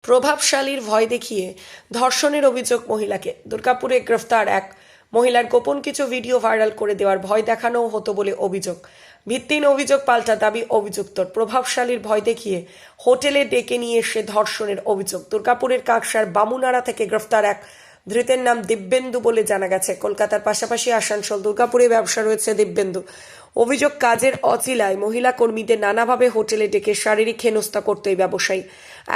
প্রভাবশালীর ভয় দেখিয়ে ধর্ষণের অভিযোগ মহিলাকে। দুর্গাপুরে গ্রেফতার এক মহিলার গোপন কিছু ভিডিও ভাইরাল করে দেওয়ার ভয় দেখানোও হতো বলে অভিযোগ। ভিত্তিহীন অভিযোগ পাল্টা দাবি অভিযুক্তর। প্রভাবশালীর ভয় দেখিয়ে হোটেলে ডেকে নিয়ে এসে ধর্ষণের অভিযোগ। দুর্গাপুরের কাকসার বামুনাড়া থেকে গ্রেফতার এক ধৃতের নাম দিব্যেন্দু বলে জানা গেছে। কলকাতার পাশাপাশি আসানসোল, দুর্গাপুরে ব্যবসা রয়েছে দিব্যেন্দু। অভিযোগ, কাজের অচিলায় মহিলা কর্মীদের নানাভাবে হোটেলে ডেকে শারীরিক হেনস্থা করত এই ব্যবসায়ী।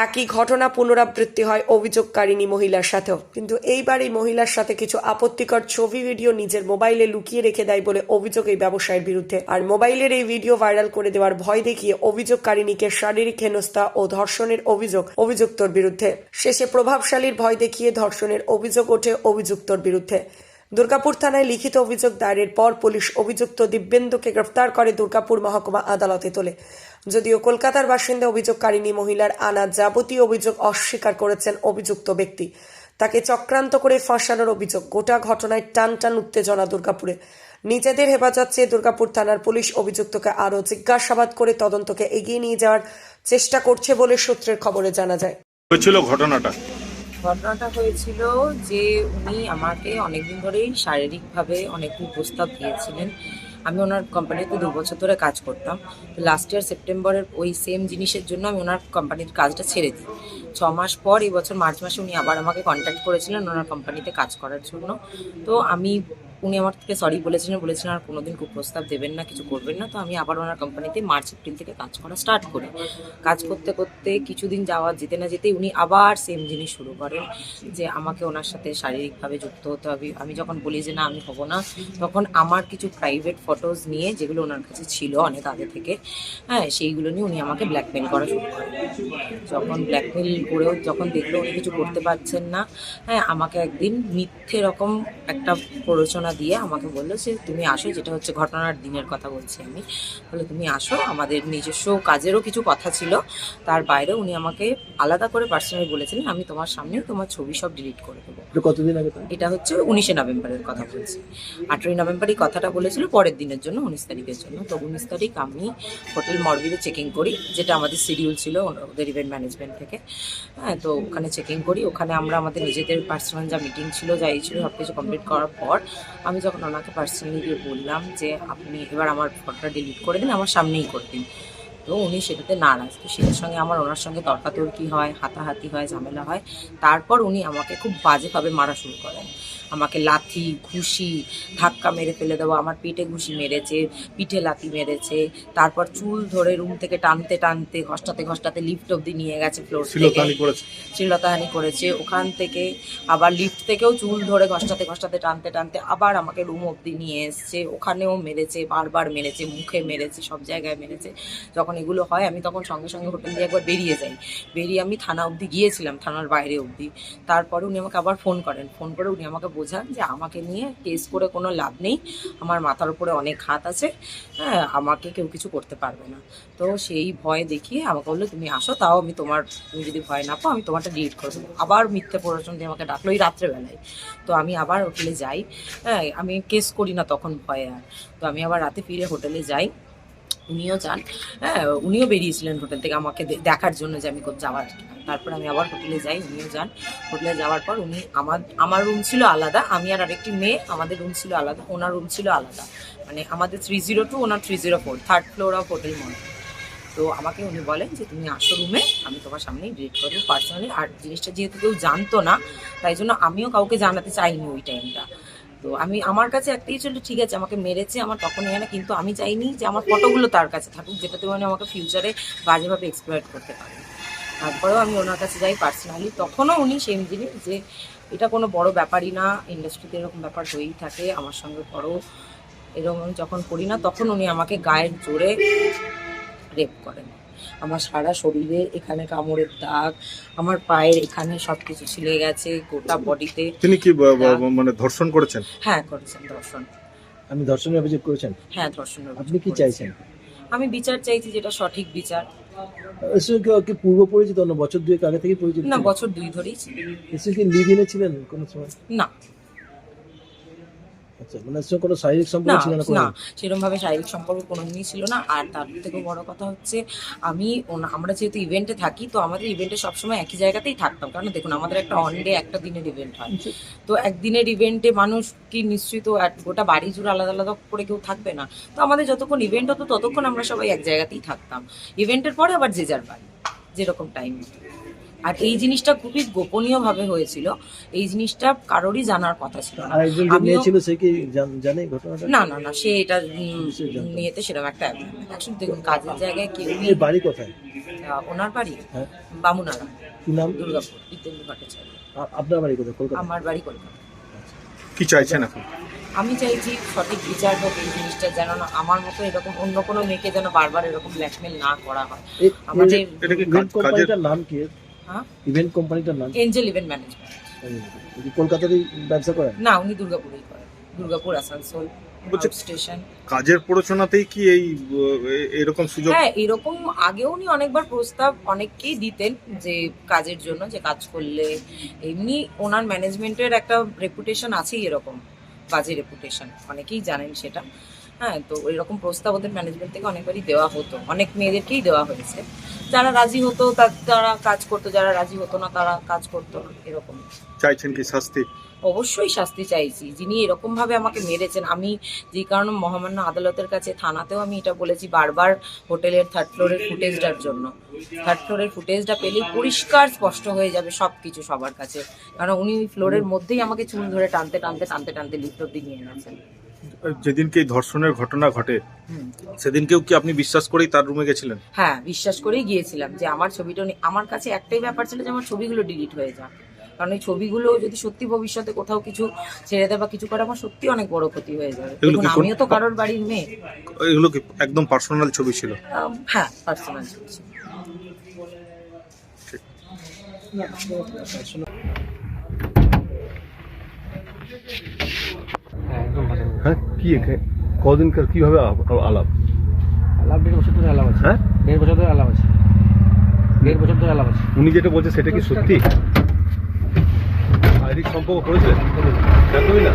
একই ঘটনা পুনরাবৃত্তি হয় অভিযোগকারিণী মহিলার সাথেও, কিন্তু এইবার এই মহিলার সাথে কিছু আপত্তিকর ছবি ভিডিও নিজের মোবাইলে লুকিয়ে রেখে দেয় বলে অভিযোগ এই ব্যবসায়ীর বিরুদ্ধে। আর মোবাইলের এই ভিডিও ভাইরাল করে দেওয়ার ভয় দেখিয়ে অভিযোগকারিণীকে শারীরিক হেনস্থা ও ধর্ষণের অভিযোগ অভিযুক্তর বিরুদ্ধে। শেষে প্রভাবশালীর ভয় দেখিয়ে ধর্ষণের অভিযোগ ওঠে অভিযুক্তর বিরুদ্ধে। দুর্গাপুর থানায় লিখিত অভিযোগ দায়েরের পর পুলিশ অভিযুক্ত দিব্যেন্দুকে গ্রেফতার করে দুর্গাপুর মহকুমা আদালতে তোলে। যদিও কলকাতার বাসিন্দা অভিযোগকারিণী মহিলার আনা যাবতীয় অভিযোগ অস্বীকার করেছেন অভিযুক্ত ব্যক্তি। তাকে চক্রান্ত করে ফাঁসানোর অভিযোগ। গোটা ঘটনায় টান টান উত্তেজনা দুর্গাপুরে। নিজেদের হেফাজত চেয়ে দুর্গাপুর থানার পুলিশ অভিযুক্তকে আরও জিজ্ঞাসাবাদ করে তদন্তকে এগিয়ে নিয়ে যাওয়ার চেষ্টা করছে বলে সূত্রের খবরে জানা যায়। ঘটনাটা হয়েছিল যে উনি আমাকে অনেকদিন ধরেই শারীরিকভাবে অনেক প্রস্তাব দিয়েছিলেন। আমি ওনার কোম্পানিতে 2 বছর ধরে কাজ করতাম। তো লাস্ট ইয়ার সেপ্টেম্বরের ওই সেম জিনিসের জন্য আমি ওনার কোম্পানির কাজটা ছেড়ে দিই। 6 মাস পর এই বছর মার্চ মাসে উনি আবার আমাকে কন্ট্যাক্ট করেছিলেন ওনার কোম্পানিতে কাজ করার জন্য। তো উনি আমার থেকে সরি বলেছিলেন আর কোনোদিন কুপ্রস্তাব দেবেন না, কিছু করবেন না। তো আমি আবার ওনার কোম্পানিতে মার্চ এপ্রিল থেকে কাজ করা স্টার্ট করি। কাজ করতে করতে কিছুদিন যেতে না যেতেই উনি আবার সেম জিনিস শুরু করেন যে আমাকে ওনার সাথে শারীরিকভাবে যুক্ত হতে হবে। আমি যখন বলি যে না আমি হব না, তখন আমার কিছু প্রাইভেট ফটোজ নিয়ে, যেগুলো ওনার কাছে ছিল অনেক আগে থেকে, সেইগুলো নিয়ে উনি আমাকে ব্ল্যাকমেল করা শুরু করেন। যখন ব্ল্যাকমেল করেও যখন দেখলো উনি কিছু করতে পারছেন না, আমাকে একদিন মিথ্যে রকম একটা প্ররোচনা দিয়ে আমাকে বললো যে তুমি আসো, যেটা হচ্ছে ঘটনার দিনের কথা বলছি আমি, বলে তুমি আসো, আমাদের নিজস্ব কাজেরও কিছু কথা ছিল, তার বাইরে উনি আমাকে আলাদা করে পার্সোনালি বলেছিলেন আমি তোমার সামনে তোমার ছবি সব ডিলিট করে দেবো। কতদিন আগে? এটা হচ্ছে 19শে নভেম্বরের কথা বলছি। 18ই নভেম্বর এই কথাটা বলেছিল, পরের দিনের জন্য 19 তারিখের জন্য। তো 19 তারিখ আমি হোটেল মরবিতে চেকিং করি, যেটা আমাদের শিডিউল ছিল ওদের ইভেন্ট ম্যানেজমেন্ট থেকে। তো ওখানে চেকিং করি। ওখানে আমরা আমাদের নিজেদের পার্সোনাল যা মিটিং ছিল, যা এই ছিল, সব কিছু কমপ্লিট করার পর আমি যখন ওনাকে পার্সোনালি গিয়ে বললাম যে আপনি এবার আমার ফটোটা ডিলিট করে দিন, আমার সামনেই করে দিন, তো উনি সেটাতে নারাজ। তো সেটার সঙ্গে ওনার সঙ্গে তর্কাতর্কি হয়, হাতাহাতি হয়, ঝামেলা হয়। তারপর উনি আমাকে খুব বাজেভাবে মারা শুরু করেন। আমাকে লাথি, ঘুষি, ধাক্কা মেরে ফেলে দেওয়া, আমার পেটে ঘুষি মেরেছে, পিঠে লাথি মেরেছে। তারপর চুল ধরে রুম থেকে টানতে টানতে ঘষ্টাতে লিফট অব্দি নিয়ে গেছে, ফ্লোর থেকে শ্লীলতাহানি করেছে। ওখান থেকে আবার লিফট থেকেও চুল ধরে ঘষ্টাতে টানতে টানতে আবার আমাকে রুম অব্দি নিয়ে এসছে, ওখানেও মেরেছে, বারবার মেরেছে, মুখে মেরেছে, সব জায়গায় মেরেছে। যখন এগুলো হয় আমি তখন সঙ্গে সঙ্গে হোটেল দিয়ে একবার বেরিয়ে যাই। বেরিয়ে আমি থানা অবধি গিয়েছিলাম, থানার বাইরে অবধি। তারপরে উনি আমাকে আবার ফোন করে উনি আমাকে বোঝান যে আমাকে নিয়ে কেস করে কোনো লাভ নেই, আমার মাথার উপরে অনেক হাত আছে, আমাকে কেউ কিছু করতে পারবে না। তো সেই ভয় দেখিয়ে আমাকে বললো তুমি আসো, তাও তুমি যদি ভয় না পাও আমি তোমারটা ডিলিট করে দেবো। আবার মিথ্যে প্ররোচনা দিয়ে আমাকে ডাকলো এই রাত্রেবেলায়। তো আমি আবার হোটেলে যাই, আমি কেস করি না তখন ভয়ে আর। তো আমি আবার রাতে ফিরে হোটেলে যাই, উনিও যান, উনিও বেরিয়েছিলেন হোটেল থেকে আমাকে দেখার জন্য যে আমি যাওয়ার। তারপর আমি আবার হোটেলে যাই, উনিও যান। হোটেলে যাওয়ার পর উনি আমার রুম ছিল আলাদা, আমি আর আরেকটি মেয়ে, আমাদের রুম ছিল আলাদা, ওনার রুম ছিল আলাদা। মানে আমাদের 302, ওনার 304, 3rd floor of hotel mall. তো আমাকে উনি বলেন যে তুমি আসো রুমে, আমি তোমার সামনেই ডিলিট করবো পার্সোনালি। আর জিনিসটা যেহেতু কেউ জানতো না, তাই জন্য আমিও কাউকে জানাতে চাইনি ওই টাইমটা। তো আমার কাছে একটাই ছিল, ঠিক আছে আমাকে মেরেছে, আমার তখনই না, কিন্তু আমি চাইনি যে আমার ফটোগুলো তার কাছে থাকুক, যেটাতে মানে আমাকে ফিউচারে বাজেভাবে এক্সপ্লয়েট করতে পারে। তারপরেও আমি ওনার কাছে যাই পার্সোনালি, তখনও উনি সেম জিনিস যে এটা কোনো বড় ব্যাপারই না, ইন্ডাস্ট্রিতে এরকম ব্যাপার হয়েই থাকে, আমার সঙ্গে করো, এরকম যখন করি না তখন উনি আমাকে গায়ের জোরে রেপ করেন। আমার সারা শরীরে এখানে কামড়ের দাগ, আমার পায়ের এখানে সবকিছু ছিলে গেছে, গোটা বডিতে। তিনি কি মানে ধর্ষণ করেছেন? হ্যাঁ করেছেন ধর্ষণ। আমি ধর্ষণের অভিযোগ করেছেন? হ্যাঁ ধর্ষণের। আপনি কি চাইছেন? আমি বিচার চাইছি, যেটা সঠিক বিচার। কি পূর্ব পরিচিত না বছর 2 আগে থেকে পরিচিত? না, বছর 2 ধরেই ছিল। কি লিভ ইনে ছিলেন কোনো সময়? না। আচ্ছা, মানে এর সঙ্গে কোনো শারীরিক না সম্পর্ক ছিল না না কোনো? সেরকম ভাবে শারীরিক সম্পর্ক কোনোদিনই ছিল না। আর তার থেকেও বড় কথা হচ্ছে আমরা যেহেতু ইভেন্টে থাকি, তো আমাদের ইভেন্টে সবসময় একই জায়গাতেই থাকতাম। কারণ দেখুন, আমাদের একটা অন ডে একটা দিনের ইভেন্ট হয়, তো একদিনের ইভেন্টে মানুষ কি নিশ্চয়ই তো গোটা বাড়ি জুড়ে আলাদা আলাদা করে কেউ থাকবে না। তো আমাদের যতক্ষণ ইভেন্ট হতো ততক্ষণ আমরা সবাই এক জায়গাতেই থাকতাম। ইভেন্টের পরে আবার যে যার বাড়ি, যেরকম টাইম। আর এই জিনিসটা খুবই গোপনীয় ভাবে হয়েছিল, এই জিনিসটা কারোরই জানার কথা ছিল না। আর একজন যে মেয়ে আমিও ছিল সে কি জানে ঘটনাটা? না না না সে এটা সে জানতো না। নিয়েতে সেরকম একটা অ্যাকচুয়ালি দেখুন, কাজের জায়গায় কেউ এই বাড়ি কোথায়? ওনার বাড়ি হ্যাঁ, বামুনারা, কি নাম? দুর্গাপুর, বিদ্যেন্দু ভট্টাচার্য। আপনার বাড়ি কোথায়? কলকাতা? আমার বাড়ি কলকাতা। কি চাইছেন এখন? আমি চাইছি সঠিক বিচার হোক, এই জিনিসটা যেন না আমার মতো এরকম অন্য কোনো মেয়েকে যেন বারবার এরকম ব্ল্যাকমেল না করা হয়। আমাদের এটা কি ইভেন্ট কাজের কোম্পানিটার নাম কি? হ্যাঁ, ইভেন্ট কোম্পানিটার নাম? Angel event management. কি কলকাতারই ব্যবসা করেন? না, উনি দুর্গাপুরেই করেন, দুর্গাপুর, আসানসোল, বলছে স্টেশন। কাজের প্ররোচনাতেই কি এই এরকম সুযোগ? হ্যাঁ, এরকম আগেও উনি অনেকবার প্রস্তাব অনেককেই দিতেন যে কাজের জন্য, যে কাজ করলে এমনি ওনার ম্যানেজমেন্টের একটা রেপুটেশন আছেই, এরকম বাজে রেপুটেশন, অনেকেই জানেন সেটা। হ্যাঁ, তো এরকম প্রস্তাব ওদের ম্যানেজমেন্ট থেকে অনেকবারই দেওয়া হতো, অনেক মেয়েদেরকেই দেওয়া হয়েছে। যারা রাজি হতো তারা কাজ করতো, যারা রাজি হতো না তারা কাজ করতো না, এরকম। চাইছেন কি শাস্তি? অবশ্যই শাস্তি চাইছি। যিনি এরকম ভাবে আমাকে মেরেছেন, আমি যে কারণে মহামান্য আদালতের কাছে, থানাতেও আমি এটা বলেছি বারবার, হোটেলের থার্ড ফ্লোরের ফুটেজটার জন্য। থার্ড ফ্লোরের ফুটেজটা পেলেই পরিষ্কার স্পষ্ট হয়ে যাবে সবকিছু সবার কাছে। কারণ উনি ওই ফ্লোরের মধ্যেই আমাকে চুল ধরে টানতে টানতে টানতে টানতে লিফট অব্দি নিয়ে গেছেন। যেদিনকে এই ধর্ষণের ঘটনা ঘটে হুম। সেদিনকেও কি আপনি বিশ্বাস করেই তার রুমে গেছিলেন? হ্যাঁ, বিশ্বাস করেই গিয়েছিলাম যে আমার ছবিটা আমার কাছে একটাই ব্যাপার ছিল যে আমার ছবিগুলো ডিলিট হয়ে যাক। কারণ এই ছবিগুলো যদি সত্যি ভবিষ্যতে কোথাও কিছু ছেড়ে দেয় বা কিছু করে, আমার সত্যি অনেক বড় ক্ষতি হয়ে যাবে। এগুলো দেখুন, কি আমিও তো কারোর বাড়ির মেয়ে। এগুলো কি একদম পার্সোনাল ছবি ছিল? হ্যাঁ, পার্সোনাল ছিল। হ্যাঁ, কি কদিনকার কিভাবে আলাপ? আলাপ 1.5 বছর ধরে আলাপ আছে। হ্যাঁ, 1.5 বছর ধরে আলাপ আছে। 1.5 বছর ধরে আলাপ আছে। উনি যেটা বলছে সেটা কি সত্যি? শারীরিক সম্পর্ক করেছিলেন? একদমই না।